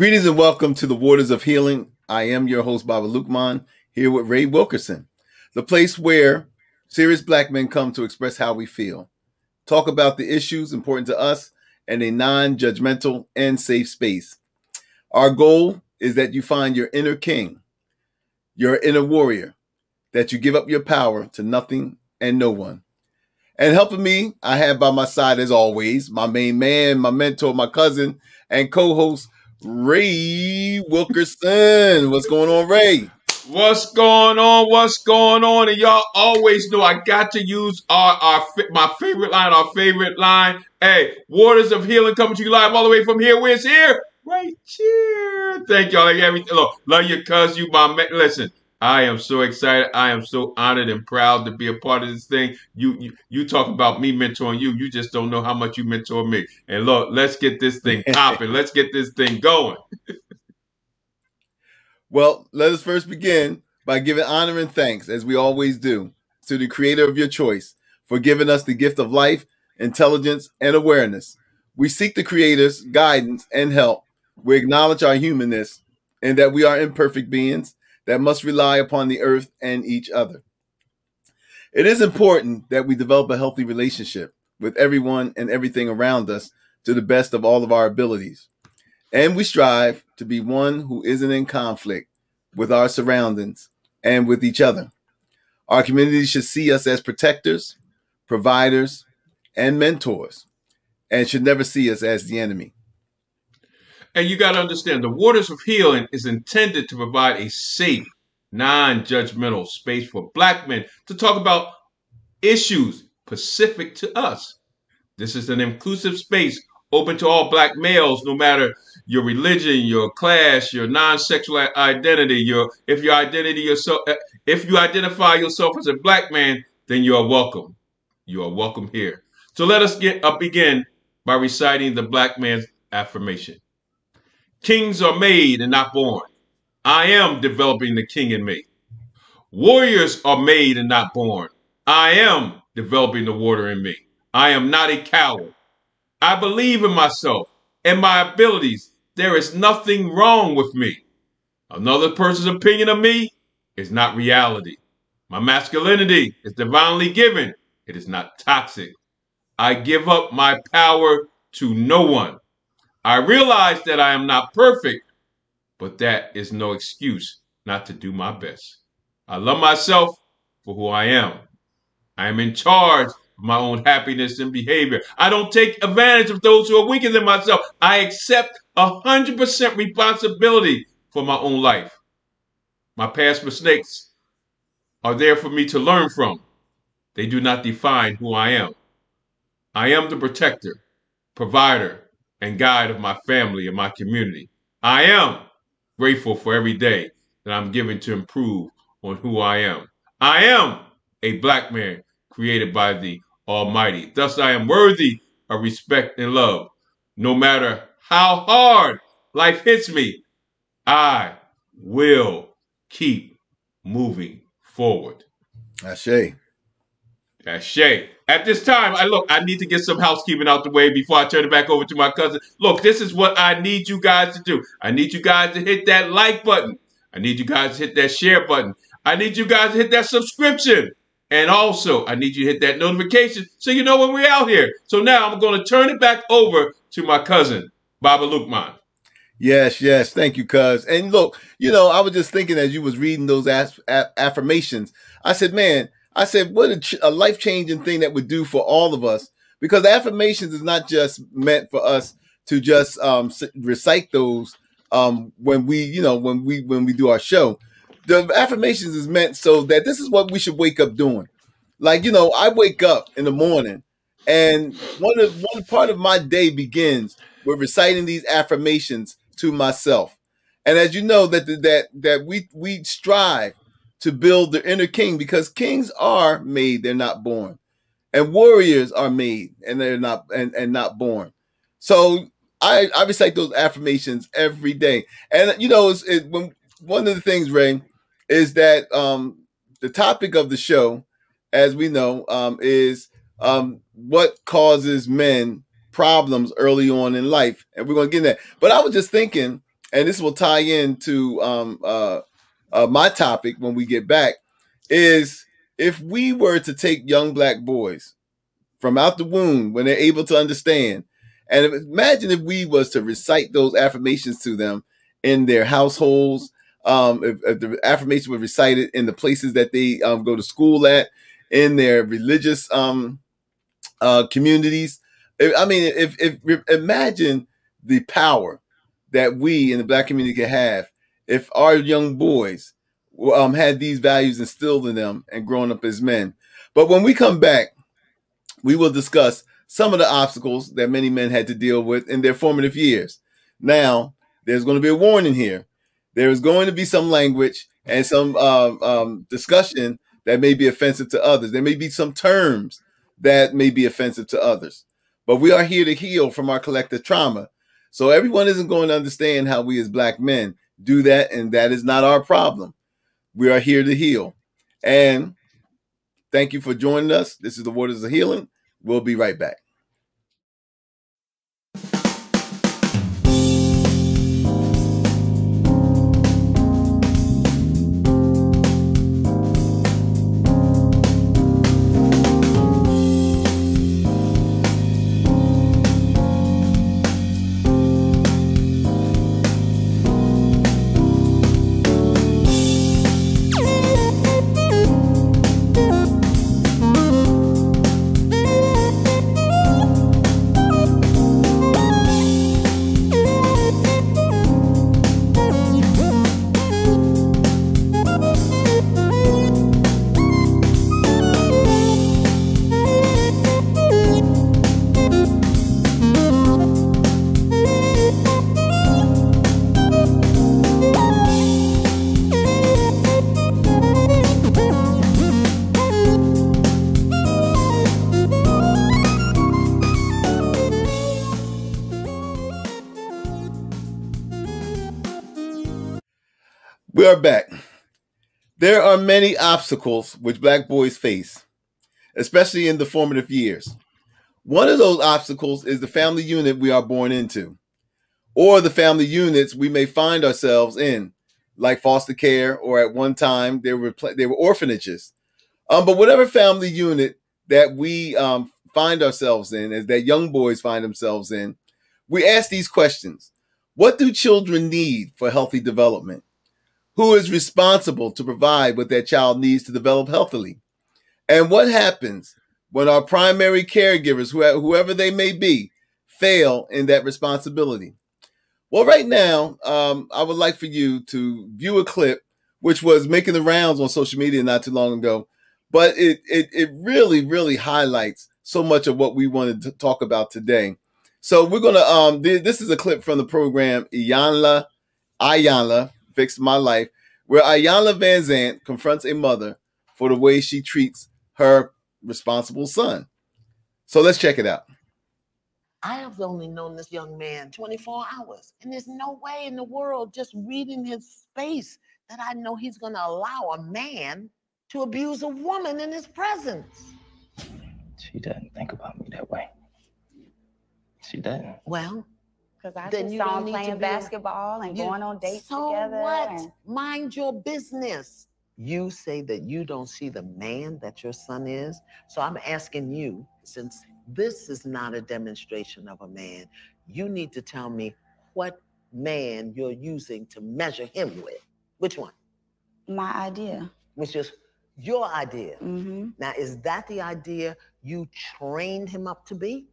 Greetings and welcome to the Waters of Healing. I am your host, Baba Lukman, here with Ray Wilkerson, the place where serious black men come to express how we feel, talk about the issues important to us in a non-judgmental and safe space. Our goal is that you find your inner king, your inner warrior, that you give up your power to nothing and no one. And helping me, I have by my side, as always, my main man, my mentor, my cousin, and co-host, Ray Wilkerson. What's going on, Ray? What's going on? What's going on? And y'all always know I got to use my favorite line. Hey, Waters of Healing coming to you live all the way from here. Where's here? Right here. Thank y'all. Like everything. Look, love you, cuz you my man. Listen, I am so excited. I am so honored and proud to be a part of this thing. You talk about me mentoring you. You just don't know how much you mentor me. And look, let's get this thing popping. Let's get this thing going. Well, let us first begin by giving honor and thanks, as we always do, to the creator of your choice for giving us the gift of life, intelligence, and awareness. We seek the creator's guidance and help. We acknowledge our humanness and that we are imperfect beings that must rely upon the earth and each other. It is important that we develop a healthy relationship with everyone and everything around us to the best of all of our abilities. And we strive to be one who isn't in conflict with our surroundings and with each other. Our community should see us as protectors, providers, and mentors, and should never see us as the enemy. And you got to understand, the Waters of Healing is intended to provide a safe, non-judgmental space for black men to talk about issues specific to us. This is an inclusive space open to all black males, no matter your religion, your class, your non-sexual identity, if you identify yourself as a black man, then you are welcome. You are welcome here. So let us begin by reciting the black man's affirmation. Kings are made and not born. I am developing the king in me. Warriors are made and not born. I am developing the warrior in me. I am not a coward. I believe in myself and my abilities. There is nothing wrong with me. Another person's opinion of me is not reality. My masculinity is divinely given. It is not toxic. I give up my power to no one. I realize that I am not perfect, but that is no excuse not to do my best. I love myself for who I am. I am in charge of my own happiness and behavior. I don't take advantage of those who are weaker than myself. I accept 100% responsibility for my own life. My past mistakes are there for me to learn from. They do not define who I am. I am the protector, provider, and guide of my family and my community. I am grateful for every day that I'm given to improve on who I am. I am a black man created by the Almighty. Thus, I am worthy of respect and love. No matter how hard life hits me, I will keep moving forward. Ashe. Ashe. At this time, I need to get some housekeeping out the way before I turn it back over to my cousin. Look, this is what I need you guys to do. I need you guys to hit that like button. I need you guys to hit that share button. I need you guys to hit that subscription. And also, I need you to hit that notification so you know when we're out here. So now I'm going to turn it back over to my cousin, Baba Lukman. Yes. Thank you, cuz. And look, I was just thinking as you was reading those affirmations, I said, what a life-changing thing that would do for all of us, because affirmations is not just meant for us to just recite those when we do our show. The affirmations is meant so that this is what we should wake up doing. Like, I wake up in the morning and one part of my day begins with reciting these affirmations to myself. And as you know, that we strive to build the inner king, because kings are made, they're not born. And warriors are made and they're not and not born. So I recite those affirmations every day. And one of the things, Ray, is that the topic of the show, as we know, is what causes men problems early on in life. And we're going to get in that. But I was just thinking, and this will tie into my topic when we get back, is if we were to take young black boys from out the womb when they're able to understand, and imagine if we was to recite those affirmations to them in their households, if the affirmation was recited in the places that they go to school at, in their religious communities. I mean, if imagine the power that we in the black community can have if our young boys had these values instilled in them and grown up as men. But when we come back, we will discuss some of the obstacles that many men had to deal with in their formative years. Now, there's going to be a warning here. There is going to be some language and some discussion that may be offensive to others. There may be some terms that may be offensive to others. But we are here to heal from our collective trauma. So everyone isn't going to understand how we as black men do that, and that is not our problem. We are here to heal. And thank you for joining us. This is the Waters of Healing. We'll be right back. We are back. There are many obstacles which black boys face, especially in the formative years. One of those obstacles is the family unit we are born into, or the family units we may find ourselves in, like foster care, or at one time they were orphanages. But whatever family unit that we find ourselves in, as that young boys find themselves in, we ask these questions. What do children need for healthy development? Who is responsible to provide what that child needs to develop healthily? And what happens when our primary caregivers, whoever they may be, fail in that responsibility? Well, right now, I would like for you to view a clip which was making the rounds on social media not too long ago, but it really, really highlights so much of what we wanted to talk about today. So we're going to, this is a clip from the program Iyanla Fixed My Life, where Iyanla Vanzant confronts a mother for the way she treats her responsible son. So let's check it out. I have only known this young man 24 hours, and there's no way in the world, just reading his space, that I know he's going to allow a man to abuse a woman in his presence. She doesn't think about me that way. She doesn't. Well, because I then just you saw don't him need playing to be basketball and going on dates together. So what? And Mind your business. You say that you don't see the man that your son is. So I'm asking you, since this is not a demonstration of a man, you need to tell me what man you're using to measure him with. Which one? my idea. Which is your idea. Mm-hmm. Now, is that the idea you trained him up to be?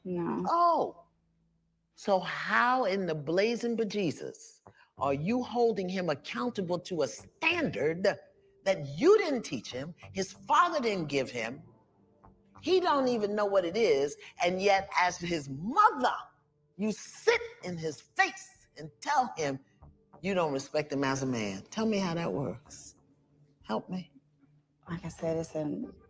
No. Oh, so how in the blazing bejesus are you holding him accountable to a standard that you didn't teach him, his father didn't give him, he don't even know what it is, and yet as his mother, you sit in his face and tell him you don't respect him as a man? Tell me how that works. Help me. Like I said,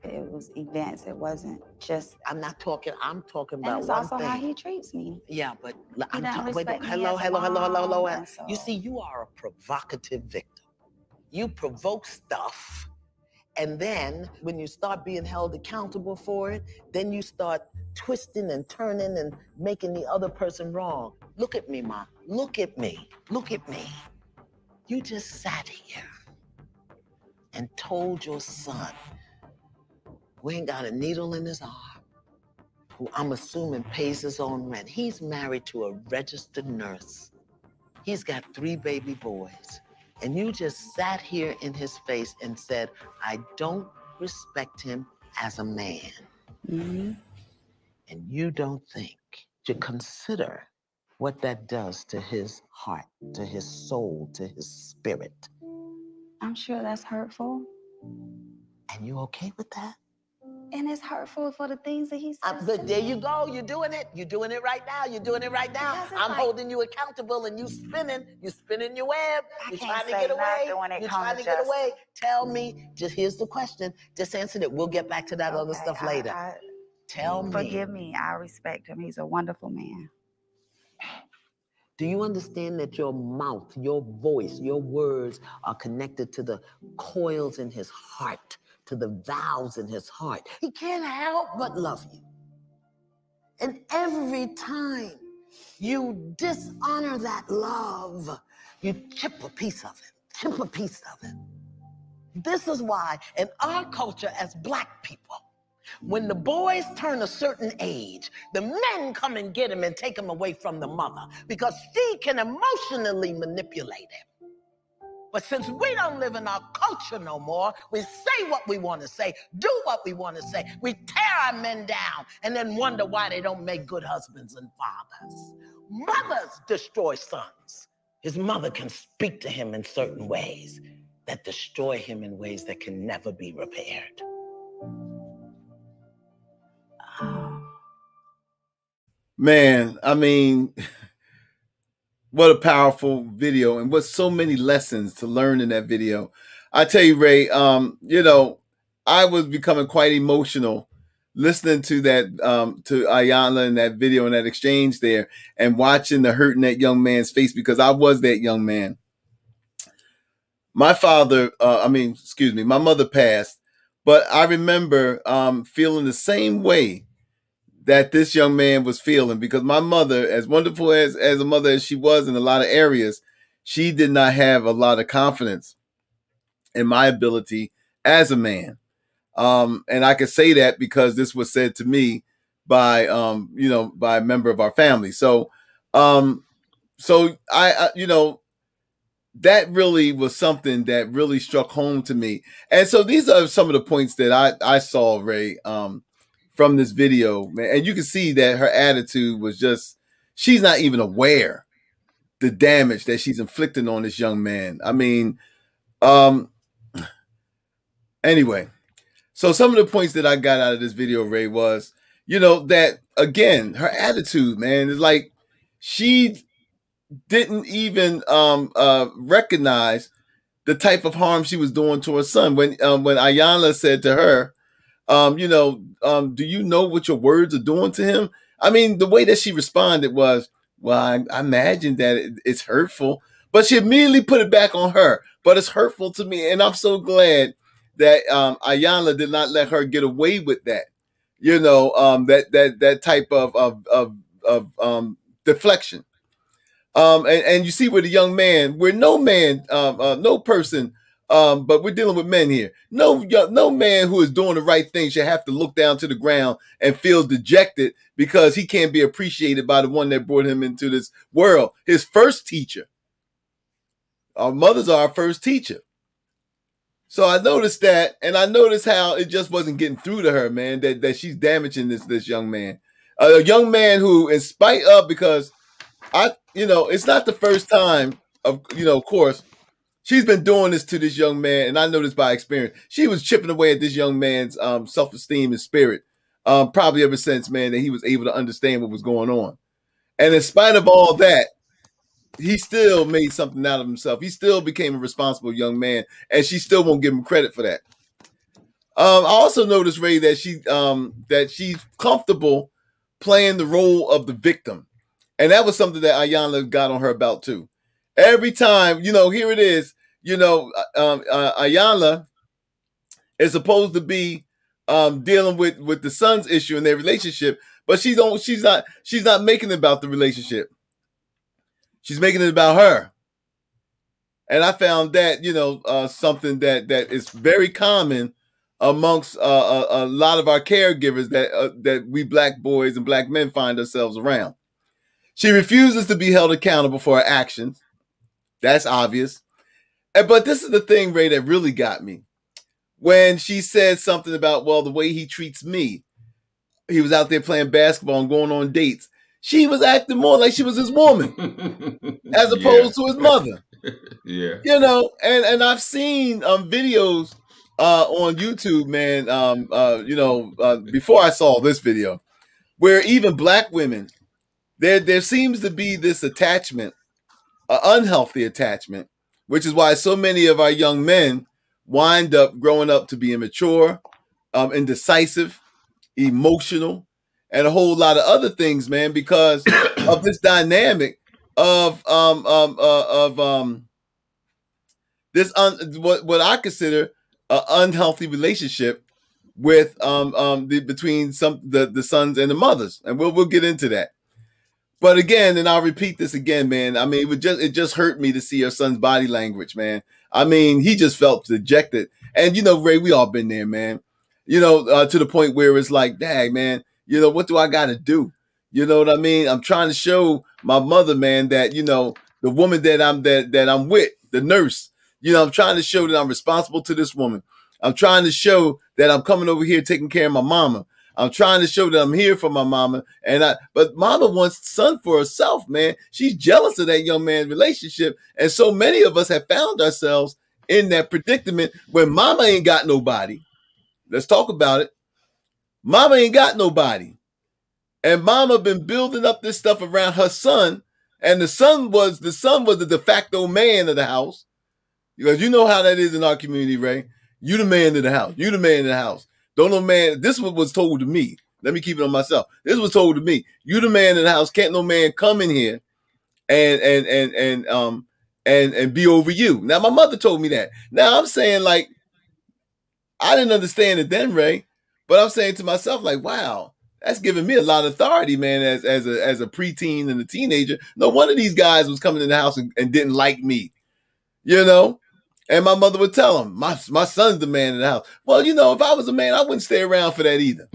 it was events. It wasn't just. I'm talking about And it's one also thing. how he treats me. Yeah, but I'm doesn't talking. respect me Hello. as a mom, and so- You see, you are a provocative victim. You provoke stuff, and then when you start being held accountable for it, then you start twisting and turning and making the other person wrong. Look at me, Ma. Look at me. Look at me. You just sat here and told your son, who ain't got a needle in his arm, who I'm assuming pays his own rent. He's married to a registered nurse. He's got 3 baby boys. And you just sat here in his face and said, I don't respect him as a man. Mm-hmm. And you don't think to consider what that does to his heart, to his soul, to his spirit. I'm sure that's hurtful. And you okay with that? And it's hurtful for the things that he says. But there you go. You're doing it. You're doing it right now. You're doing it right now. I'm holding you accountable, and you spinning your web. You're trying to get away. You're trying to get away. Tell me. Just here's the question. Just answer it. We'll get back to that other stuff later. Tell me. Forgive me. I respect him. He's a wonderful man. Do you understand that your mouth, your voice, your words are connected to the coils in his heart, to the valves in his heart? He can't help but love you. And every time you dishonor that love, you chip a piece of it, chip a piece of it. This is why in our culture as Black people, when the boys turn a certain age, the men come and get him and take him away from the mother because she can emotionally manipulate him. But since we don't live in our culture no more, we say what we want to say, do what we want to say. We tear our men down and then wonder why they don't make good husbands and fathers. Mothers destroy sons. His mother can speak to him in certain ways that destroy him in ways that can never be repaired. Man, I mean, what a powerful video, and what so many lessons to learn in that video. I tell you, Ray, you know, I was becoming quite emotional listening to that, to Iyanla and that video and that exchange there, and watching the hurt in that young man's face, because I was that young man. My father, my mother passed, but I remember feeling the same way that this young man was feeling, because my mother, as wonderful as a mother as she was in a lot of areas, she did not have a lot of confidence in my ability as a man. And I could say that because this was said to me by, by a member of our family. So, I that really was something that really struck home to me. And so these are some of the points that I saw, Ray, from this video, man. And you can see that her attitude was just, she's not even aware the damage that she's inflicting on this young man. I mean, anyway, so some of the points that I got out of this video, Ray, was, that again, her attitude, man, is like she didn't even recognize the type of harm she was doing to her son. When Iyanla said to her, do you know what your words are doing to him? I mean, the way that she responded was, well, I imagine that it's hurtful, but she immediately put it back on her. But it's hurtful to me, and I'm so glad that Iyanla did not let her get away with that. That type of deflection. And you see, with a young man, we're no man, no person. But we're dealing with men here. No man who is doing the right thing should have to look down to the ground and feel dejected because he can't be appreciated by the one that brought him into this world. His first teacher. Our mothers are our first teacher. So I noticed that, and I noticed how it just wasn't getting through to her, man, that she's damaging this young man. A young man who, in spite of, because it's not the first time, of course, she's been doing this to this young man, and I know this by experience. She was chipping away at this young man's self-esteem and spirit, probably ever since, man, that he was able to understand what was going on. And in spite of all that, he still made something out of himself. He still became a responsible young man, and she still won't give him credit for that. I also noticed, Ray, that she's comfortable playing the role of the victim. And that was something that Iyanla got on her about too. Every time, here it is, Iyanla is supposed to be dealing with the son's issue in their relationship, but she's not making it about the relationship. She's making it about her. And I found that, something that is very common amongst a lot of our caregivers that we black boys and black men find ourselves around. She refuses to be held accountable for her actions. That's obvious. But this is the thing, Ray, that really got me. When she said something about, well, the way he treats me, he was out there playing basketball and going on dates. She was acting more like she was his woman as opposed to his mother. Yeah. And I've seen videos on YouTube, man, before I saw this video, where even black women, there seems to be this attachment, an unhealthy attachment, which is why so many of our young men wind up growing up to be immature, indecisive, emotional, and a whole lot of other things, man, because of this dynamic of this what I consider an unhealthy relationship with between the sons and the mothers, and we'll get into that. But again, and I'll repeat this again, man. I mean, it just hurt me to see her son's body language, man. I mean, he just felt dejected, and Ray, we all been there, man. To the point where it's like, dang, man, what do I got to do? You know what I mean? I'm trying to show my mother, man, that the woman that I'm with, the nurse. I'm trying to show that I'm responsible to this woman. I'm trying to show that I'm coming over here taking care of my mama. I'm trying to show that I'm here for my mama. But mama wants son for herself, man. She's jealous of that young man's relationship. And so many of us have found ourselves in that predicament when mama ain't got nobody. Let's talk about it. Mama ain't got nobody. And mama been building up this stuff around her son. And the son was the de facto man of the house. Because you know how that is in our community, Ray. You the man of the house. You the man of the house. Don't no man. This was told to me. Let me keep it on myself. This was told to me. You the man in the house. Can't no man come in here and be over you. Now my mother told me that. Now I'm saying, like, I didn't understand it then, Ray, but I'm saying to myself, like, wow, that's giving me a lot of authority, man. As a preteen and a teenager, no one of these guys was coming in the house and didn't like me, And my mother would tell him, my son's the man in the house. Well, if I was a man, I wouldn't stay around for that either.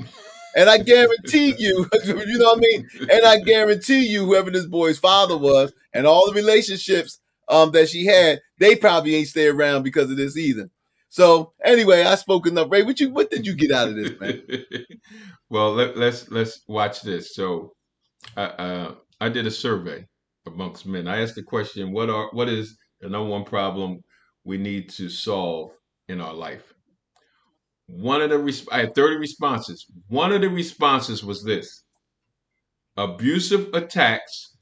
And I guarantee you, you know what I mean? And I guarantee you, whoever this boy's father was and all the relationships that she had, they probably ain't stay around because of this either. So anyway, I spoke enough. Ray, what did you get out of this, man? Well, let's watch this. So I did a survey amongst men. I asked the question, what is the number one problem we need to solve in our life? I had 30 responses. One of the responses was this: abusive attacks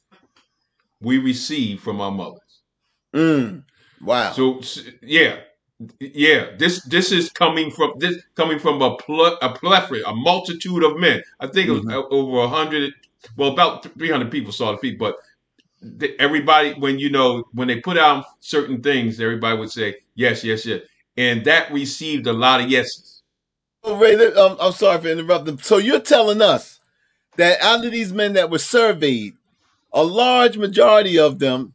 we receive from our mothers. Wow. So yeah. This is coming from a plethora, a multitude of men. I think it was over 100. Well, about 300 people saw the feed, but everybody, when they put out certain things, everybody would say yes, yes, yes, and that received a lot of yeses. Oh, Ray, I'm sorry for interrupting. So you're telling us that out of these men that were surveyed, a large majority of them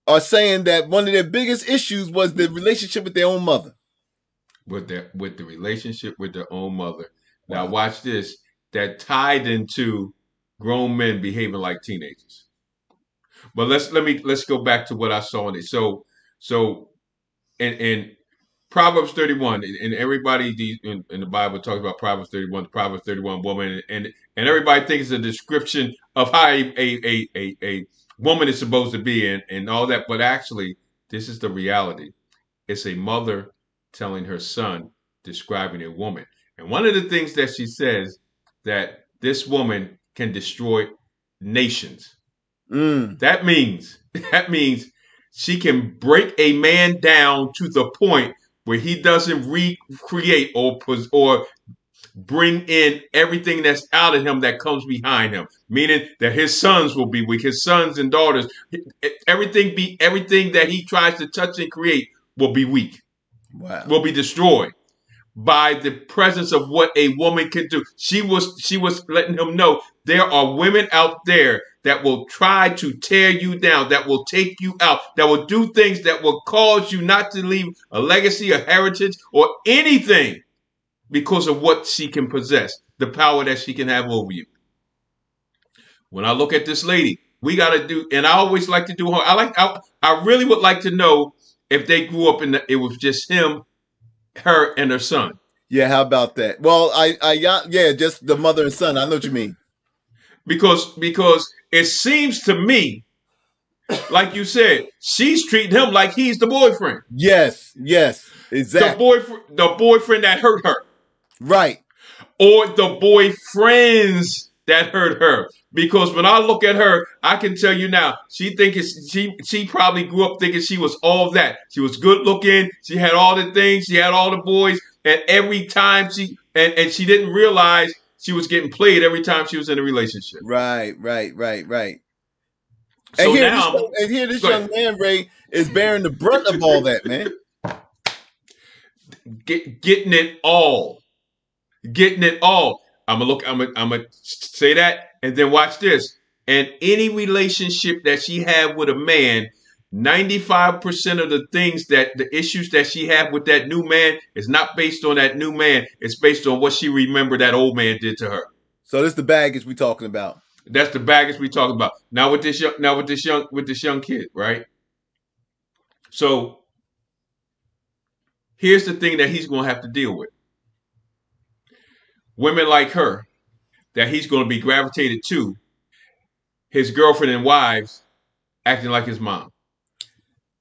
are saying that one of their biggest issues was the relationship with their own mother. With the relationship with their own mother. Wow. Now watch this. That tied into grown men behaving like teenagers. But let's go back to what I saw in it. So in Proverbs 31, and everybody in the Bible talks about Proverbs 31, the Proverbs 31 woman, and everybody thinks it's a description of how a woman is supposed to be and all that. But actually, this is the reality. It's a mother telling her son, describing a woman. And one of the things that she says, that this woman can destroy nations. That means she can break a man down to the point where he doesn't recreate or bring in everything that's out of him that comes behind him, meaning that his sons will be weak, his sons and daughters, everything that he tries to touch and create will be weak. Wow. Will be destroyed by the presence of what a woman can do. She was letting him know there are women out there that will try to tear you down, that will take you out, that will do things that will cause you not to leave a legacy, a heritage, or anything because of what she can possess, the power that she can have over you. When I look at this lady, we got to do, and I always like to do, I really would like to know if they grew up it was just him, her, and her son. Yeah, how about that? Well, yeah, just the mother and son. I know what you mean. Because it seems to me, like you said, she's treating him like he's the boyfriend. Yes, exactly. The boyfriend that hurt her. Right. Or the boyfriends that hurt her. Because when I look at her, I can tell you now, she probably grew up thinking she was all that. She was good looking. She had all the things. She had all the boys. And every time she didn't realize she was getting played every time she was in a relationship. Right. So and here this young man, Ray, is bearing the brunt of all that, man. Getting it all. I'm gonna say that, and then watch this. And any relationship that she had with a man, 95% of the issues that she had with that new man is not based on that new man. It's based on what she remembered that old man did to her. So this is the baggage we're talking about. That's the baggage we're talking about. Now with this young kid, right? So here's the thing that he's going to have to deal with. Women like her that he's going to be gravitated to, his girlfriend and wives acting like his mom.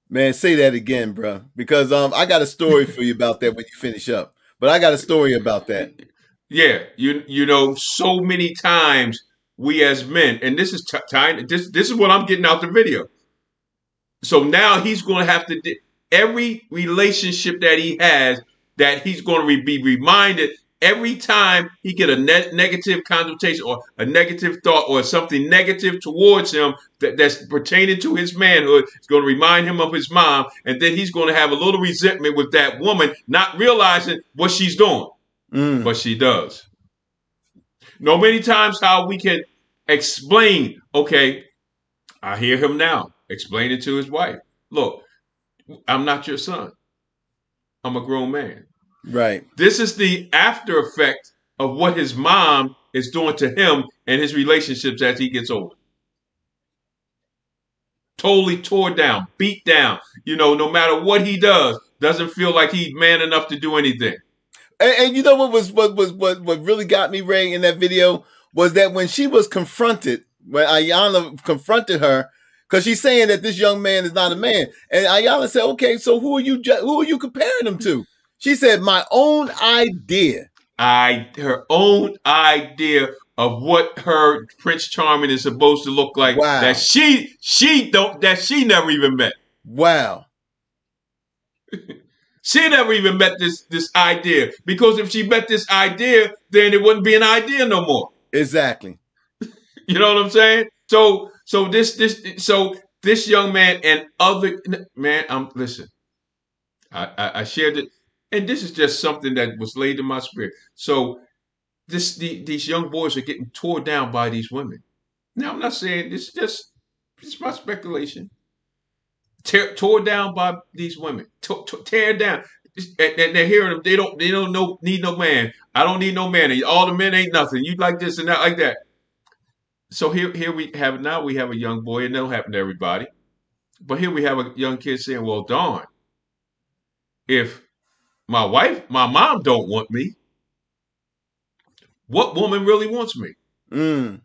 Man, say that again, bro, because I got a story for you about that when you finish up. But I got a story about that. Yeah, you know, so many times we as men, and this is this is what I'm getting out the video. So now he's going to have to every relationship that he has, that he's going to be reminded every time he get a negative connotation or a negative thought or something negative towards him that's pertaining to his manhood. It's going to remind him of his mom, and then he's going to have a little resentment with that woman, not realizing what she's doing. But she does. Know many times how we can explain, okay, I hear him now, explain it to his wife. Look, I'm not your son. I'm a grown man. Right. This is the after effect of what his mom is doing to him and his relationships as he gets older. Totally tore down, beat down. You know, no matter what he does, doesn't feel like he's man enough to do anything. And you know what really got me, Ray, in that video was that when she was confronted, when Iyanla confronted her, because she's saying that this young man is not a man, and Iyanla said, "Okay, so who are you comparing him to?" She said, "My own idea." Her own idea of what her Prince Charming is supposed to look like. Wow. That she never even met. Wow. She never even met this idea, because if she met this idea, then it wouldn't be an idea no more. Exactly. You know what I'm saying? So this young man and other man, listen. I shared it, and this is just something that was laid in my spirit. So these young boys are getting torn down by these women. Now I'm not saying this is it's my speculation. Tore down by these women, tear down, and they're hearing them. They don't need no man. I don't need no man. All the men ain't nothing. You like this and that, like that. So here we have a young boy, and that'll happen to everybody. But here we have a young kid saying, "Well, darn, if my mom don't want me, what woman really wants me? And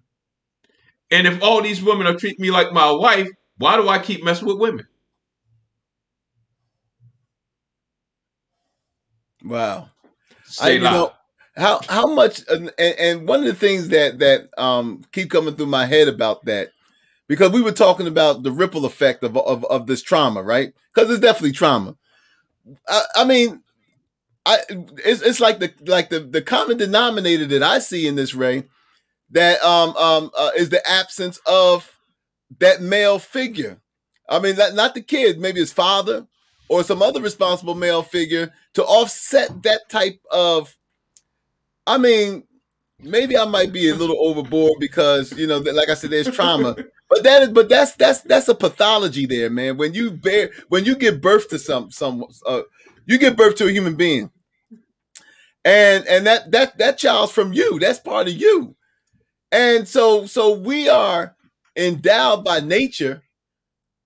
if all these women are treating me like my wife, why do I keep messing with women?" Wow. You know, how much, and one of the things that keep coming through my head about that, because we were talking about the ripple effect of this trauma, right? Because it's definitely trauma. I mean, it's like the common denominator that I see in this, Ray, that is the absence of that male figure. I mean, not the kid, maybe his father or some other responsible male figure to offset that type of, I mean, maybe I might be a little overboard because, you know, like I said, there's trauma. But that's a pathology there, man. When you give birth to you give birth to a human being, and that child's from you. That's part of you, and so we are endowed by nature,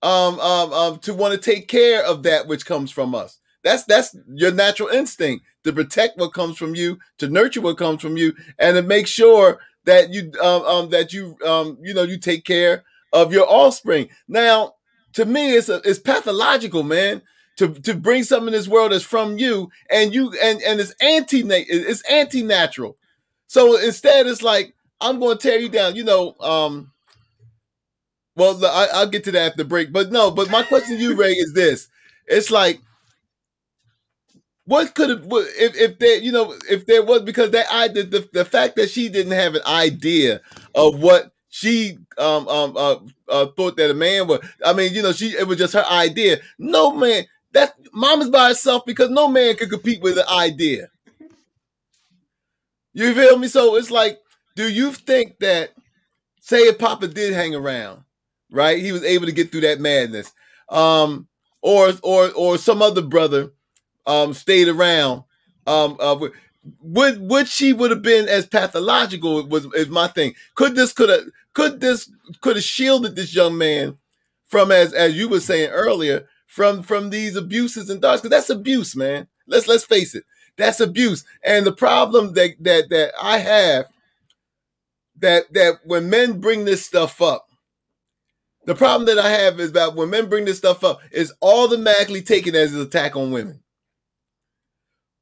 to want to take care of that which comes from us. That's your natural instinct to protect what comes from you, to nurture what comes from you, and to make sure that you take care of your offspring. Now, to me, it's pathological, man, to bring something in this world that's from you, and it's anti-natural. So instead, it's like, I'm going to tear you down. Well, I'll get to that after the break. But my question to you, Ray, is this: it's like, what could have, if there was, because the fact that she didn't have an idea of what she thought that a man was. I mean, it was just her idea. No man, that mom is by herself because no man could compete with an idea. You feel me? So it's like, do you think that, say if Papa did hang around, right, he was able to get through that madness, or some other brother stayed around, would she would have been as pathological? Is my thing. Could have shielded this young man from, as you were saying earlier, from these abuses and darts? Because that's abuse, man. Let's face it, that's abuse. And the problem that I have, that when men bring this stuff up, the problem that I have is that when men bring this stuff up, is automatically taken as an attack on women.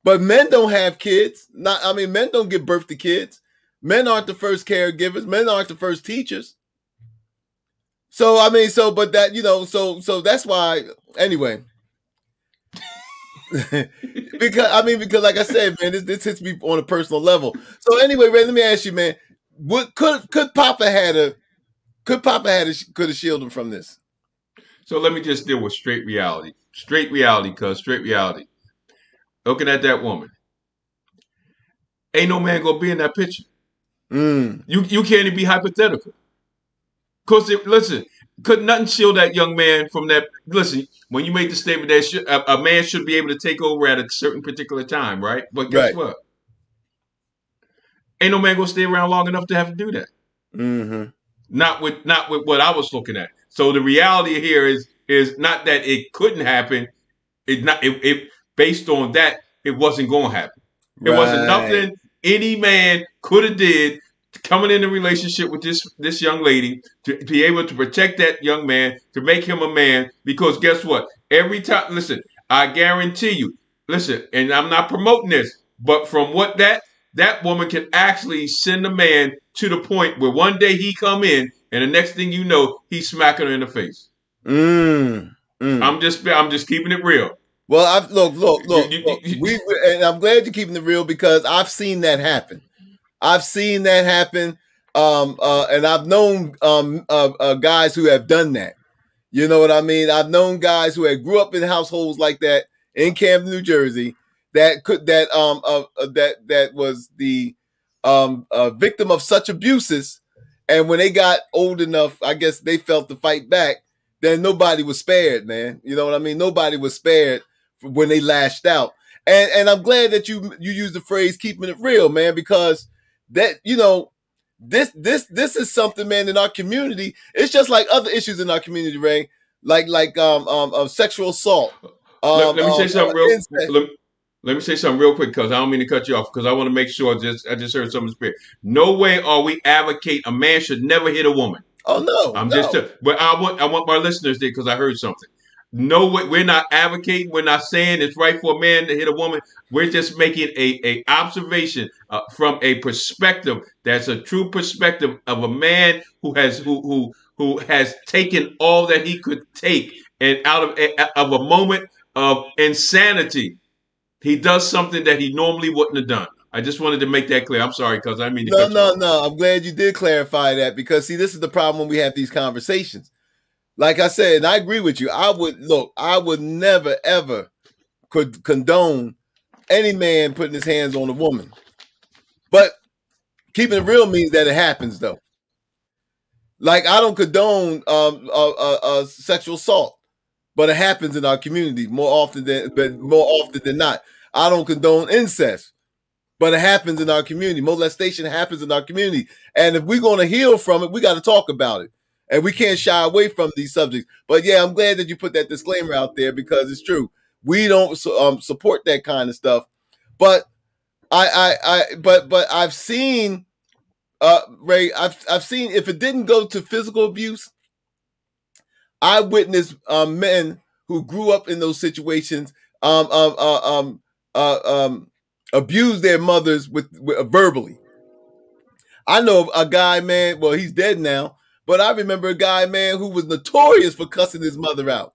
But men don't have kids. Men don't give birth to kids. Men aren't the first caregivers. Men aren't the first teachers. So but that, so that's why, anyway. because like I said, man, this hits me on a personal level. So anyway, Ray, let me ask you, man, could Papa have shielded him from this? So let me just deal with straight reality. Straight reality. Looking at that woman, ain't no man gonna be in that picture. You can't even be hypothetical. Cause listen, could nothing shield that young man from that? Listen, when you make the statement that a man should be able to take over at a certain particular time, right? But guess what? Ain't no man gonna stay around long enough to have to do that. Mm-hmm. Not with what I was looking at. So the reality here is not that it couldn't happen. It based on that, it wasn't going to happen. It wasn't nothing any man could have did coming in a relationship with this young lady to be able to protect that young man, to make him a man. Because guess what? Every time, listen, I guarantee you, listen, and I'm not promoting this, but from what that woman can actually send a man to the point where one day he come in and the next thing you know, he's smacking her in the face. I'm just keeping it real. Well, look. And I'm glad you're keeping it real because I've seen that happen. And I've known guys who have done that. You know what I mean? I've known guys who had grew up in households like that in Camden, New Jersey, that was the victim of such abuses, and when they got old enough, I guess they felt to fight back. Then nobody was spared, man. You know what I mean? Nobody was spared when they lashed out. And I'm glad that you use the phrase "keeping it real," man, because that this is something, man, in our community. It's just like other issues in our community, Ray, like sexual assault. Let me say something real. Let me say something real quick because I don't mean to cut you off because I want to make sure I just heard something spirit. No way are we advocate a man should never hit a woman. Oh no, but I want my listeners there because I heard something. No way, we're not advocating. We're not saying it's right for a man to hit a woman. We're just making a observation from a perspective that's a true perspective of a man who has taken all that he could take, and out of a moment of insanity, he does something that he normally wouldn't have done. I just wanted to make that clear. I'm sorry, because I mean to No. I'm glad you did clarify that because, see, this is the problem when we have these conversations. Like I said, and I agree with you. I would never, ever condone any man putting his hands on a woman. But Keeping it real means that it happens, though. Like, I don't condone sexual assault, but it happens in our community more often than not. I don't condone incest, but it happens in our community. Molestation happens in our community, and if we're going to heal from it, we got to talk about it, and we can't shy away from these subjects. But yeah, I'm glad that you put that disclaimer out there, because it's true. We don't support that kind of stuff, but but I've seen. Ray, I've seen, if it didn't go to physical abuse, I witnessed men who grew up in those situations abuse their mothers with verbally. I know a guy, man. Well, he's dead now, but I remember a guy, man, who was notorious for cussing his mother out.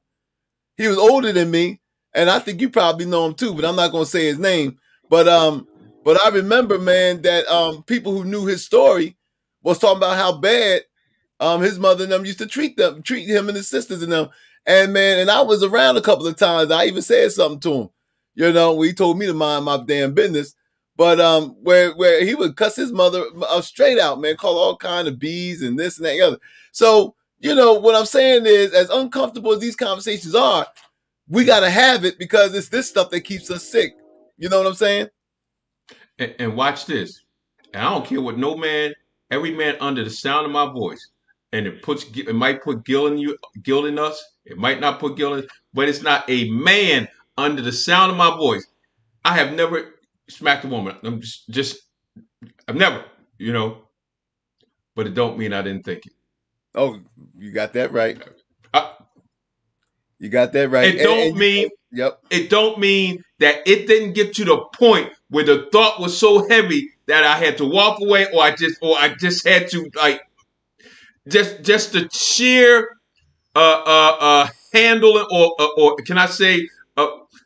He was older than me, and I think you probably know him too, but I'm not going to say his name. But I remember, man, that people who knew his story was talking about how bad his mother and them used to treat him and his sisters and them. And man, and I was around a couple of times. I even said something to him, you know, he told me to mind my damn business. But where he would cuss his mother straight out, man, call all kind of B's and this and that and the other. So, you know, what I'm saying is, as uncomfortable as these conversations are, we got to have it, because it's this stuff that keeps us sick. You know what I'm saying? And watch this. And I don't care what no man, every man under the sound of my voice, and it might put guilt in us. It might not put guilt in us, but it's not a man under the sound of my voice. I have never smacked a woman. I've never, you know, but it don't mean I didn't think it. Oh, you got that right. You got that right. It don't mean. Yep. It don't mean that it didn't get to the point where the thought was so heavy that I had to walk away, or I just had to, like, just the sheer handling, or can I say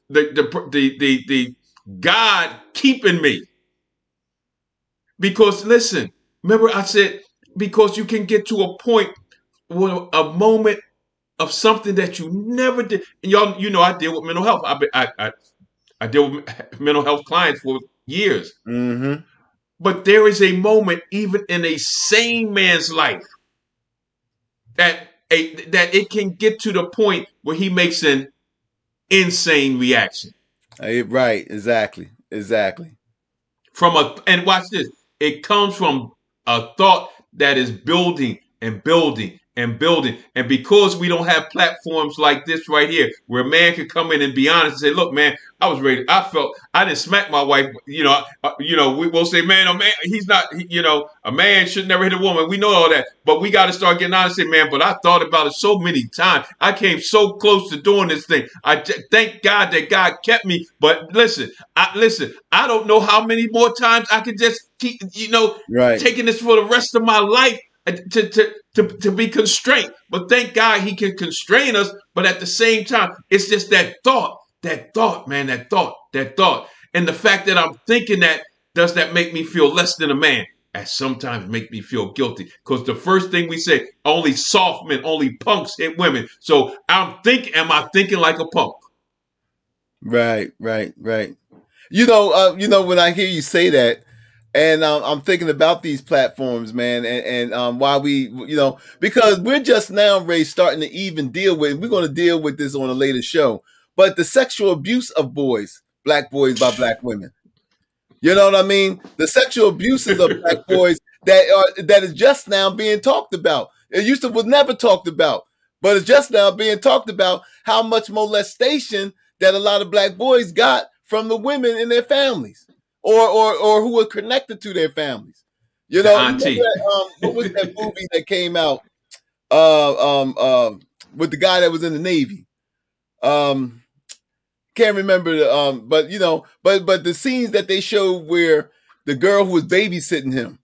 the God keeping me. Because listen, remember I said, because you can get to a point where a moment of something that you never did. And y'all, you know, I deal with mental health. I deal with mental health clients for years. Mm-hmm. But there is a moment, even in a sane man's life, that it can get to the point where he makes an insane reaction. Right, exactly. And watch this. It comes from a thought that is building and building and building. And because we don't have platforms like this right here, where a man can come in and be honest and say, look, man, I was ready. I didn't smack my wife. You know, we will say, man, he's not, a man should never hit a woman. We know all that, but we got to start getting honest and say, man, but I thought about it so many times. I came so close to doing this thing. Thank God that God kept me. But listen, I don't know how many more times I could just keep, taking this for the rest of my life. To be constrained, but thank God he can constrain us. But at the same time, it's just that thought, man, that thought, and the fact that I'm thinking that, does that make me feel less than a man? That sometimes make me feel guilty, because the first thing we say, only soft men, only punks hit women. So am I thinking like a punk? Right. You know, when I hear you say that. And I'm thinking about these platforms, man, and why we, because we're just now, Ray, starting to even deal with, we're going to deal with this on a later show, but the sexual abuse of boys, black boys by black women. You know what I mean? The sexual abuses of black boys that is just now being talked about. It was never talked about, but it's just now being talked about, how much molestation that a lot of black boys got from the women in their families. Or who were connected to their families. You know, what was that movie that came out with the guy that was in the Navy? Can't remember but the scenes that they showed where the girl who was babysitting him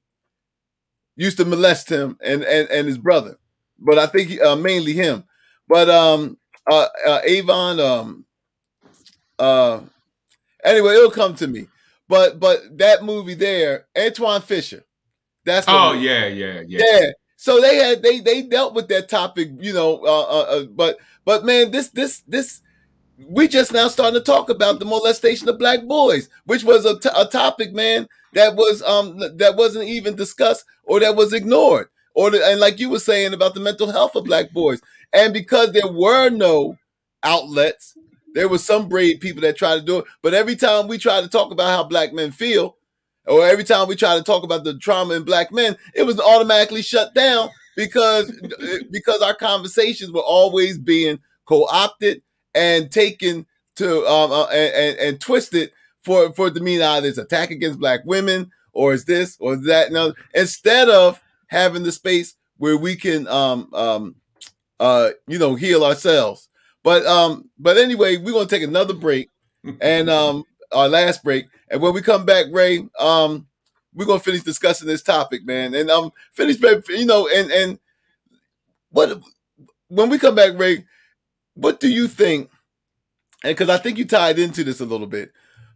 used to molest him and his brother. But I think mainly him. But Avon, anyway, it'll come to me. But that movie there, Antoine Fisher. That's what yeah. So they dealt with that topic, but man, this we just now starting to talk about the molestation of black boys, which was a topic, man, that wasn't even discussed or that was ignored. And like you were saying about the mental health of black boys. And because there were no outlets, there were some brave people that tried to do it. But every time we try to talk about how black men feel, or every time we try to talk about the trauma in black men, it was automatically shut down because our conversations were always being co-opted and taken to and twisted for it to mean either it's attack against black women or is this or that. No, instead of having the space where we can heal ourselves. But anyway, we're gonna take another break and our last break. And when we come back, Ray, we're gonna finish discussing this topic, man. And finish, and what when we come back, Ray, what do you think? And because I think you tied into this a little bit,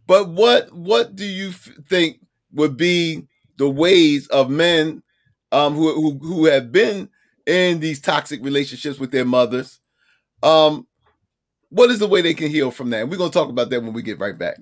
but what do you think would be the ways of men who have been in these toxic relationships with their mothers? What is the way they can heal from that? And we're gonna talk about that when we get right back.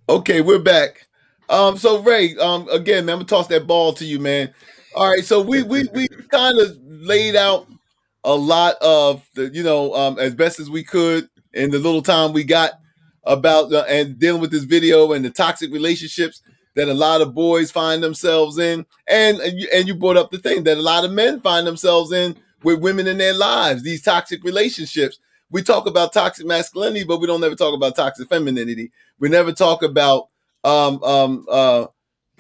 Okay, we're back. So Ray, again, man, I'm gonna toss that ball to you, man. All right, so we kind of laid out a lot of the, as best as we could in the little time we got about and dealing with this video and the toxic relationships that a lot of boys find themselves in, and you brought up the thing that a lot of men find themselves in with women in their lives, these toxic relationships. We talk about toxic masculinity, but we don't ever talk about toxic femininity. We never talk about the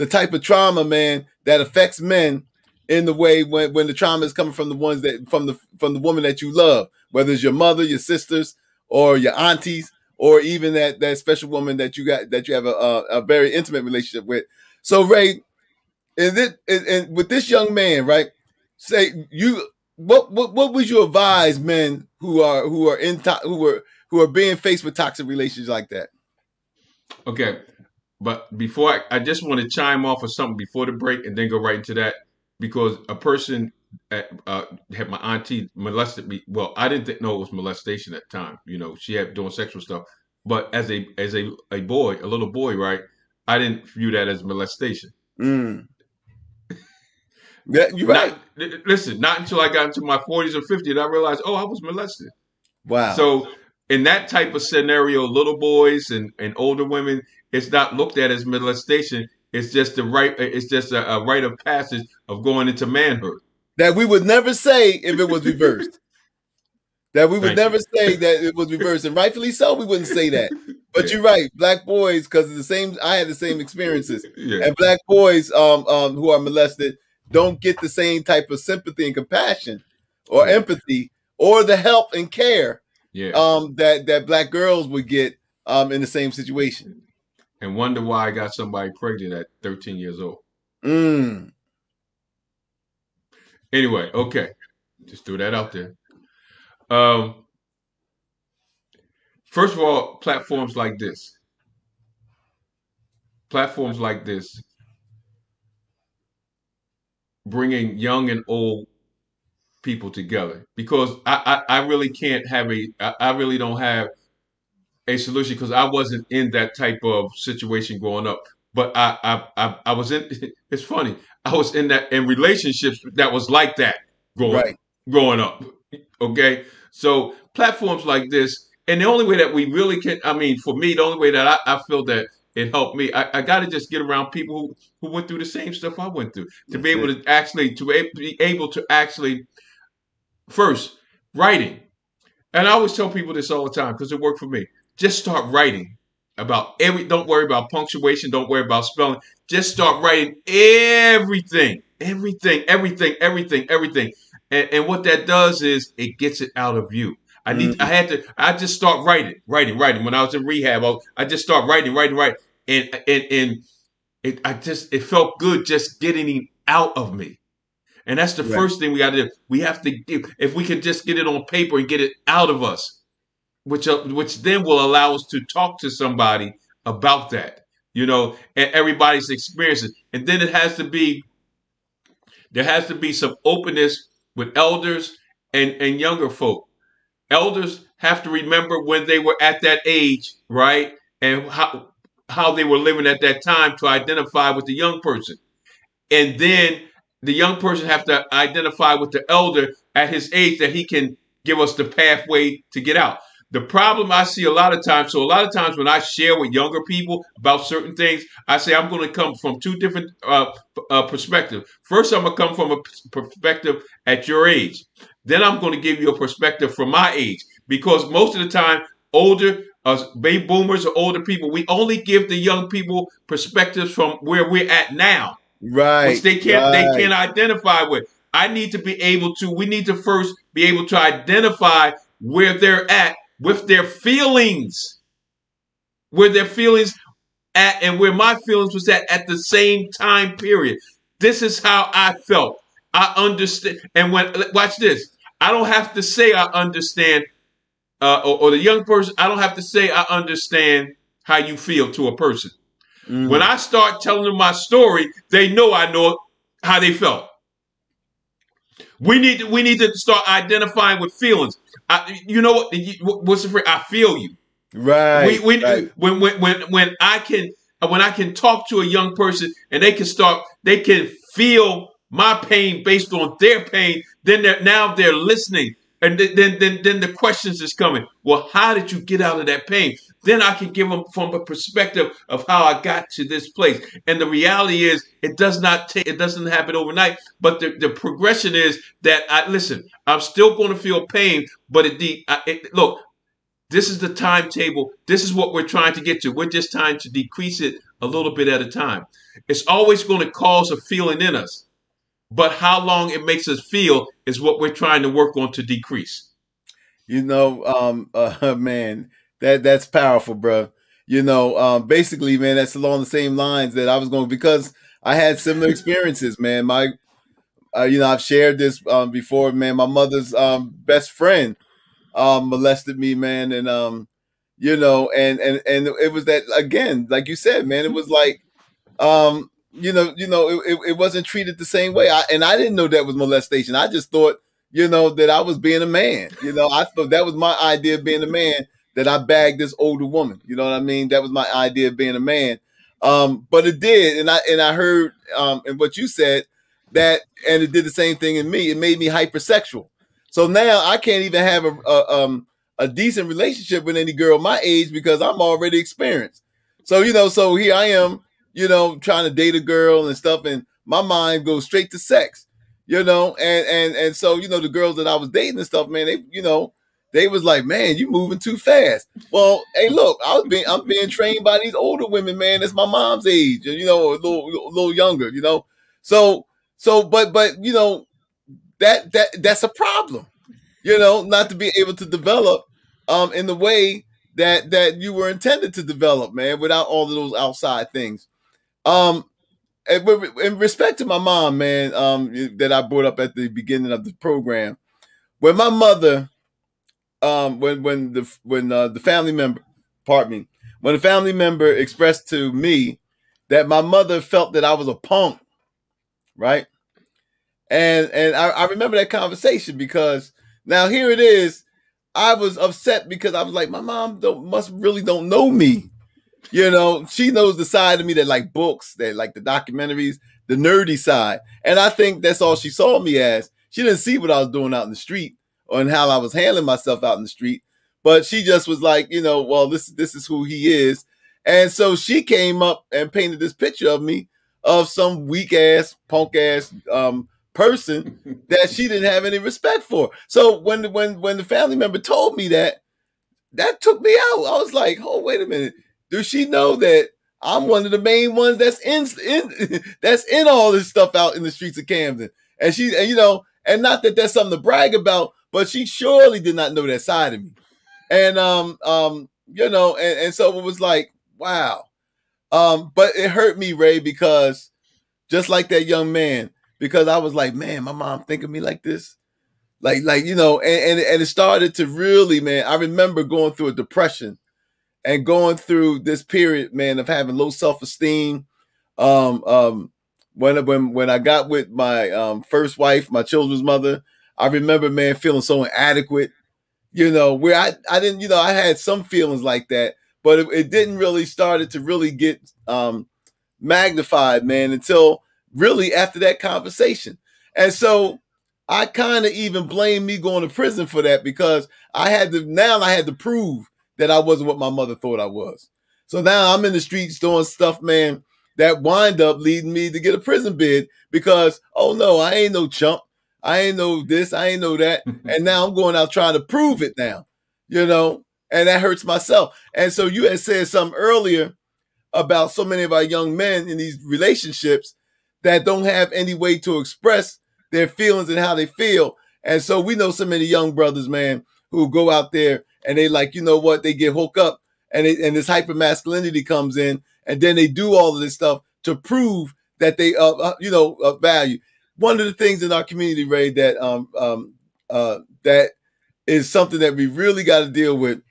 type of trauma, man, that affects men in the way when the trauma is coming from the ones that from the woman that you love, whether it's your mother, your sisters, or your aunties, or even that special woman that you have a very intimate relationship with. So Ray, and with this young man, right? Say what would you advise men who are being faced with toxic relationships like that? Okay, but before I just want to chime off of something before the break and then go right into that, because a person had my auntie molested me. Well, I didn't know it was molestation at the time. She had doing sexual stuff, but as a boy, a little boy, right? I didn't view that as molestation. Mm. Yeah, you're right. Not until I got into my 40s or 50s did I realized, I was molested. Wow. So in that type of scenario, little boys and older women, it's not looked at as molestation. It's just a rite of passage of going into manhood. That we would never say if it was reversed. That we would never say that it was reversed, and rightfully so, we wouldn't say that. But yeah. You're right, black boys, because of the same. I had the same experiences, yeah. And black boys who are molested don't get the same type of sympathy and compassion, or empathy, or the help and care, yeah. That black girls would get in the same situation. And wonder why I got somebody pregnant at 13 years old. Mm. Anyway, okay, just threw that out there. First of all, platforms like this bringing young and old people together, because I really can't have I really don't have a solution, because I wasn't in that type of situation growing up. but I was in. It's funny. I was in relationships that was like that Right. growing up. Okay, so platforms like this, and the only way that we really can, I mean, for me, the only way that I feel that it helped me, I got to just get around people who went through the same stuff I went through to be able to actually be able to actually first writing. And I always tell people this all the time because it worked for me. Just start writing about don't worry about punctuation, don't worry about spelling. Just start writing everything. And what that does is it gets it out of you. I just start writing. When I was in rehab, I just start writing. And it felt good just getting it out of me. And that's the first thing we got to do. We have to if we can just get it on paper and get it out of us, which then will allow us to talk to somebody about that, and everybody's experiences. And then there has to be some openness with elders and younger folk. Elders have to remember when they were at that age, right? And how they were living at that time to identify with the young person. And then the young person have to identify with the elder at his age that he can give us the pathway to get out. The problem I see a lot of times when I share with younger people about certain things, I say I'm going to come from two different perspectives. First, I'm going to come from a perspective at your age. Then I'm going to give you a perspective from my age. Because most of the time, older baby boomers or older people, we only give the young people perspectives from where we're at now. Right. Which they can't identify with. We need to first be able to identify where they're at with their feelings. Where their feelings at and where my feelings was at the same time period. This is how I felt. I understand. And watch this. I don't have to say I understand or the young person, I don't have to say I understand how you feel to a person. When I start telling them my story, they know I know how they felt. We need to start identifying with feelings. You know what? What's the phrase? I feel you. Right. When I can talk to a young person and they can feel my pain based on their pain. Then they're listening, and then the questions is coming. Well, how did you get out of that pain? Then I can give them from a perspective of how I got to this place. And the reality is, it doesn't happen overnight. But the progression is that I'm still going to feel pain, but look, this is the timetable. This is what we're trying to get to. We're just trying to decrease it a little bit at a time. It's always going to cause a feeling in us, but how long it makes us feel is what we're trying to work on to decrease. Man. That's powerful, bro. Basically, man, that's along the same lines that I was going, because I had similar experiences, man. I've shared this before, man. My mother's best friend molested me, man, and and it was that, again, like you said, man. It was like, it wasn't treated the same way. I didn't know that was molestation. I just thought, that I was being a man. I thought that was my idea of being a man, that I bagged this older woman. You know what I mean? That was my idea of being a man. But it did. And I heard in what you said and it did the same thing in me. It made me hypersexual. So now I can't even have a decent relationship with any girl my age because I'm already experienced. So, so here I am, trying to date a girl and stuff. And my mind goes straight to sex, and so, the girls that I was dating and stuff, man, they was like, man, you moving too fast. Well, hey, look, I'm being trained by these older women, man. That's my mom's age, a little younger, So, but that's a problem, not to be able to develop in the way that you were intended to develop, man, without all of those outside things. In respect to my mom, man, that I brought up at the beginning of the program, when my mother, when the family member expressed to me that my mother felt that I was a punk, right? And I remember that conversation, because now here it is. I was upset because I was like, my mom don't know me. You know, she knows the side of me that like books, that like the documentaries, the nerdy side. And I think that's all she saw me as. She didn't see what I was doing out in the street or how I was handling myself out in the street. But she just was like, you know, well, this is who he is. And so she came up and painted this picture of me of some weak ass, punk ass person that she didn't have any respect for. So when the family member told me that took me out. I was like, oh, wait a minute. Does she know that I'm one of the main ones that's in all this stuff out in the streets of Camden? And you know, and not that that's something to brag about, but she surely did not know that side of me. And you know, and so it was like, wow. But it hurt me, Ray, because just like that young man, because I was like, man, my mom think of me like this. Like, you know, and it started to really, man, I remember going through a depression and going through this period, man, of having low self-esteem. When I got with my first wife, my children's mother, I remember, man, feeling so inadequate, you know, where I didn't, you know, I had some feelings like that, but it didn't really started to really get magnified, man, until really after that conversation. And so I kind of even blame me going to prison for that, because I had to prove that I wasn't what my mother thought I was. So now I'm in the streets doing stuff, man, that wind up leading me to get a prison bid because, oh no, I ain't no chump. I ain't know this, I ain't know that. And now I'm going out trying to prove it now, you know, and that hurts myself. And so you had said something earlier about so many of our young men in these relationships that don't have any way to express their feelings and how they feel. And so we know so many young brothers, man, who go out there and they like, you know what, they get hooked up and this hyper masculinity comes in, and then they do all of this stuff to prove that they, value. One of the things in our community, Ray, that is something that we really got to deal with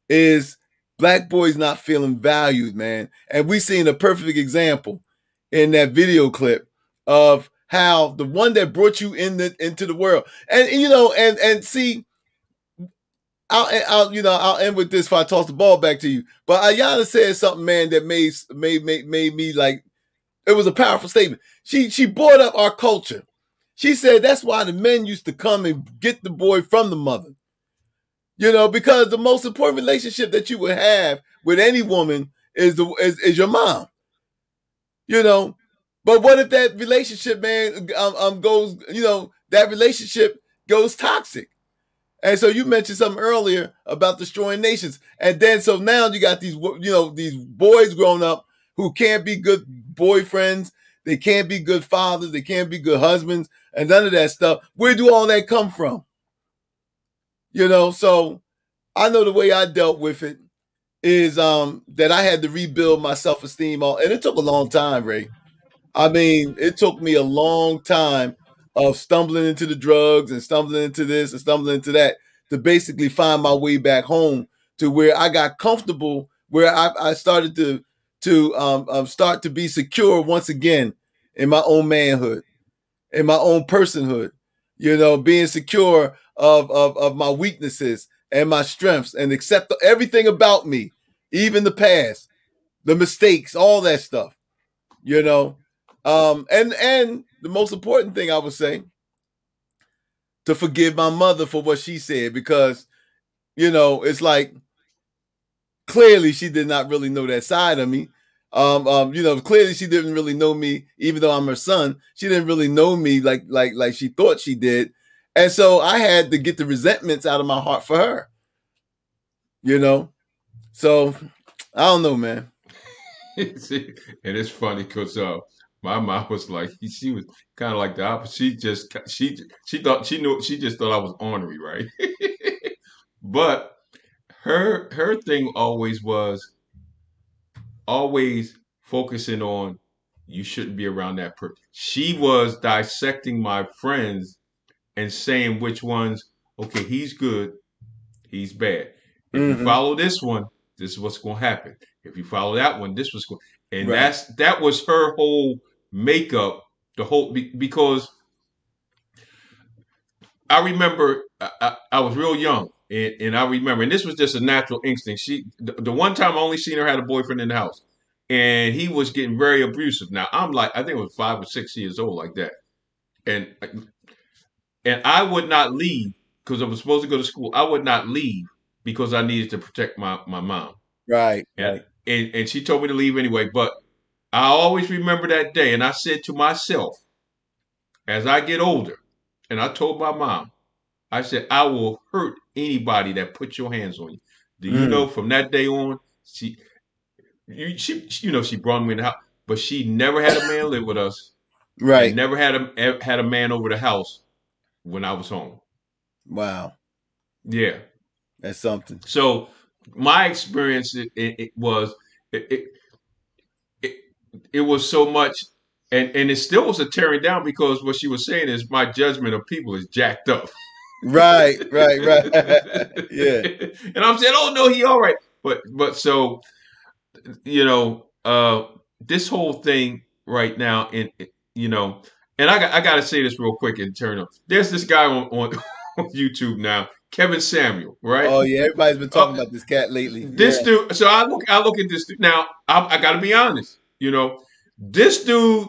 is Black boys not feeling valued, man. And we seen a perfect example in that video clip of how the one that brought you into the world, and you know, and see, I'll end with this before I toss the ball back to you. But Ayanna said something, man, that made me like, it was a powerful statement. She brought up our culture. She said that's why the men used to come and get the boy from the mother. You know, because the most important relationship that you would have with any woman is your mom. You know, but what if that relationship, man, goes, you know, that relationship goes toxic? And so you mentioned something earlier about destroying nations. And then so now you got these, you know, these boys growing up who can't be good boyfriends. They can't be good fathers. They can't be good husbands and none of that stuff. Where do all that come from? You know, so I know the way I dealt with it is that I had to rebuild my self-esteem. And it took a long time, Ray. I mean, it took me a long time of stumbling into the drugs and stumbling into this and stumbling into that to basically find my way back home to where I got comfortable, where I started to start to be secure once again in my own manhood, in my own personhood, you know, being secure of my weaknesses and my strengths and accept everything about me, even the past, the mistakes, all that stuff, you know. And the most important thing I would say, to forgive my mother for what she said, because, you know, it's like, clearly she did not really know that side of me. You know, clearly she didn't really know me, even though I'm her son. She didn't really know me like she thought she did. And so I had to get the resentments out of my heart for her, you know? So I don't know, man. See, and it's funny because my mom was like, she was kind of like the opposite. She just thought I was ornery, right? But her thing always was focusing on, you shouldn't be around that person. She was dissecting my friends and saying which ones, okay, he's good, he's bad. If you follow this one, this is what's going to happen. If you follow that one, this was going. And right. that was her whole makeup. Because I remember I was real young, and I remember, and this was just a natural instinct. The one time I only seen her had a boyfriend in the house, and he was getting very abusive. Now I'm like, I think I was 5 or 6 years old, like that, and I would not leave because I was supposed to go to school. I would not leave because I needed to protect my mom. Right. And she told me to leave anyway. But I always remember that day, and I said to myself, as I get older, and I told my mom, I said, I will hurt anybody that puts your hands on you. Do you know from that day on, she brought me in the house, but she never had a man live with us. Right. And never had a man over the house when I was home. Wow. Yeah. That's something. So my experience, it was so much, and it still was a tearing down, because what she was saying is my judgment of people is jacked up. Right. Yeah. And I'm saying, oh no, he all right. But so, this whole thing right now, and I got to say this real quick in turn of, there's this guy on YouTube now, Kevin Samuel, right? Oh yeah, everybody's been talking about this cat lately. This dude. So I look at this dude. Now I got to be honest. This dude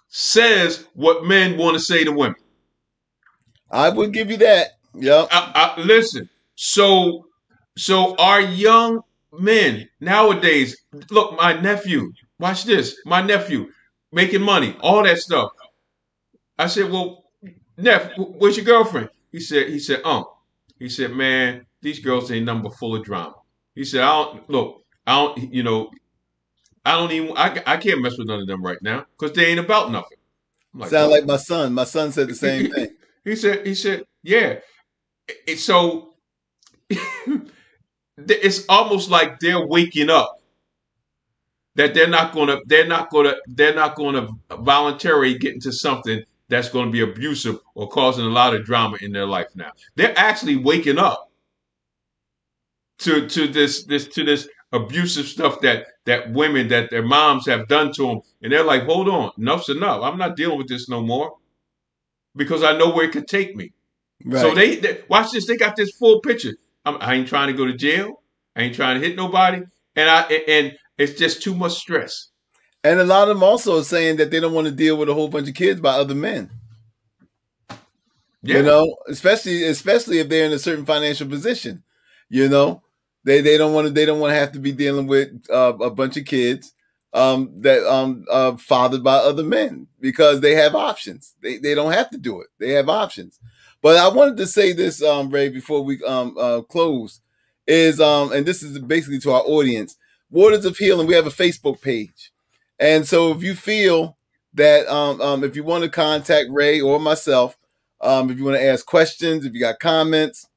says what men want to say to women. I would give you that. Yep. Listen. So our young men nowadays. Look, my nephew. Watch this. My nephew making money, all that stuff. I said, well, Neff, where's your girlfriend? He said, He said, man, these girls ain't nothing but full of drama. He said, I can't mess with none of them right now because they ain't about nothing. Like, sound like my son. My son said the same thing. He said, yeah. So it's almost like they're waking up that they're not gonna voluntarily get into something that's going to be abusive or causing a lot of drama in their life now. They're actually waking up to this abusive stuff that women, that their moms have done to them, and they're like, hold on, enough's enough. I'm not dealing with this no more because I know where it could take me. Right. So they watch this. They got this full picture. I ain't trying to go to jail. I ain't trying to hit nobody, and it's just too much stress. And a lot of them also are saying that they don't want to deal with a whole bunch of kids by other men. Yeah. Especially if they're in a certain financial position. They don't want to have to be dealing with a bunch of kids that fathered by other men, because they have options. They don't have to do it. They have options. But I wanted to say this, Ray, before we close, is and this is basically to our audience. Waters of Healing, we have a Facebook page. And so if you feel that if you want to contact Ray or myself, if you want to ask questions, if you got comments,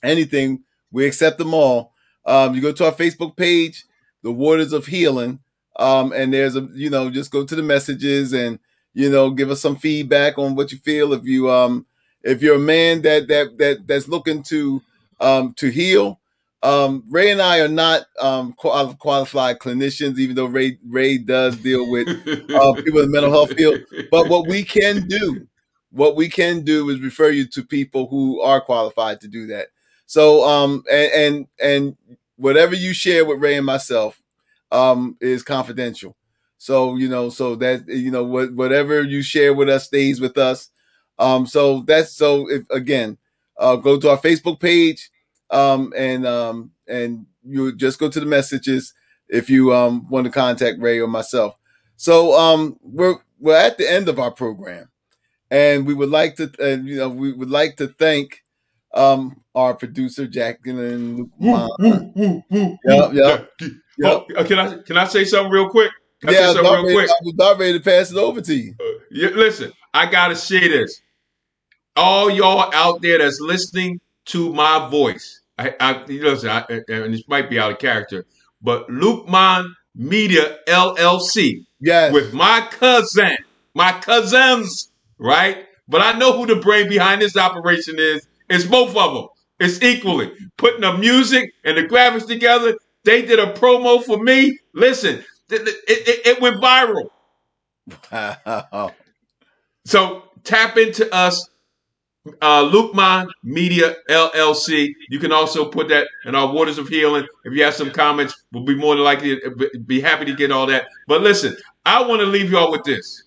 anything, we accept them all. You go to our Facebook page, The Waters of Healing, and there's just go to the messages and give us some feedback on what you feel. If you're a man that's looking to heal. Ray and I are not qualified clinicians, even though Ray does deal with people in the mental health field. But what we can do is refer you to people who are qualified to do that. So and whatever you share with Ray and myself is confidential. So so that whatever you share with us stays with us. So if again, go to our Facebook page. And you just go to the messages if you want to contact Ray or myself. So we're at the end of our program, and we would like to thank our producer Jacqueline. Yep. Can I say something real quick? I was about ready to pass it over to you. Listen, I gotta say this. All y'all out there that's listening to my voice, listen, and this might be out of character, but Lukman Media LLC, yes, with my cousins, right? But I know who the brain behind this operation is. It's both of them. It's equally putting the music and the graphics together. They did a promo for me. Listen, it went viral. Wow. So tap into us. Lukman Media LLC. You can also put that in our Waters of Healing. If you have some comments, we'll be more than likely to be happy to get all that. But listen, I want to leave you all with this.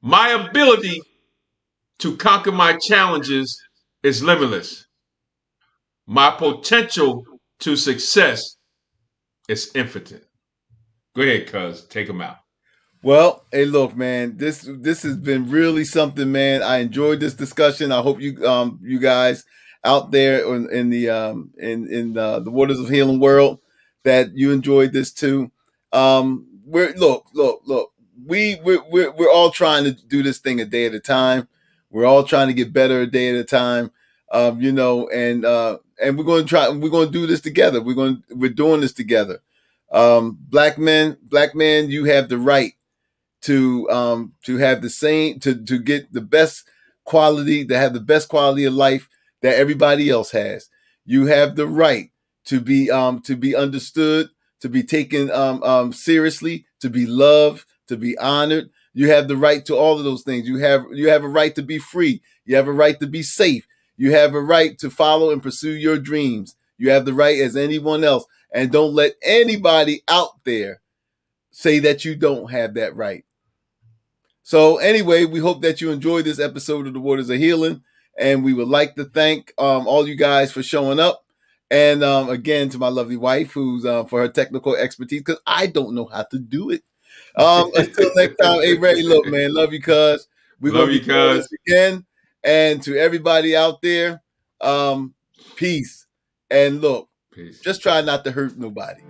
My ability to conquer my challenges is limitless. My potential to success is infinite. Go ahead, cuz. Take them out. Well, hey, look, man, this has been really something, man. I enjoyed this discussion. I hope you you guys out there in the Waters of Healing world that you enjoyed this too. We're all trying to do this thing a day at a time. We're all trying to get better a day at a time. You know, and we're going to do this together. We're doing this together. Black men, you have the right to have the same, to get the best quality, to have the best quality of life that everybody else has. You have the right to be understood, to be taken seriously, to be loved, to be honored. You have the right to all of those things. You have a right to be free. You have a right to be safe. You have a right to follow and pursue your dreams. You have the right as anyone else. And don't let anybody out there say that you don't have that right. So anyway, we hope that you enjoyed this episode of the Waters of Healing. And we would like to thank all you guys for showing up. And again, to my lovely wife, who's for her technical expertise, because I don't know how to do it. Until next time, hey Ray, look, man, love you, cuz. We're going to be doing this again. And to everybody out there, peace. And look, peace. Just try not to hurt nobody.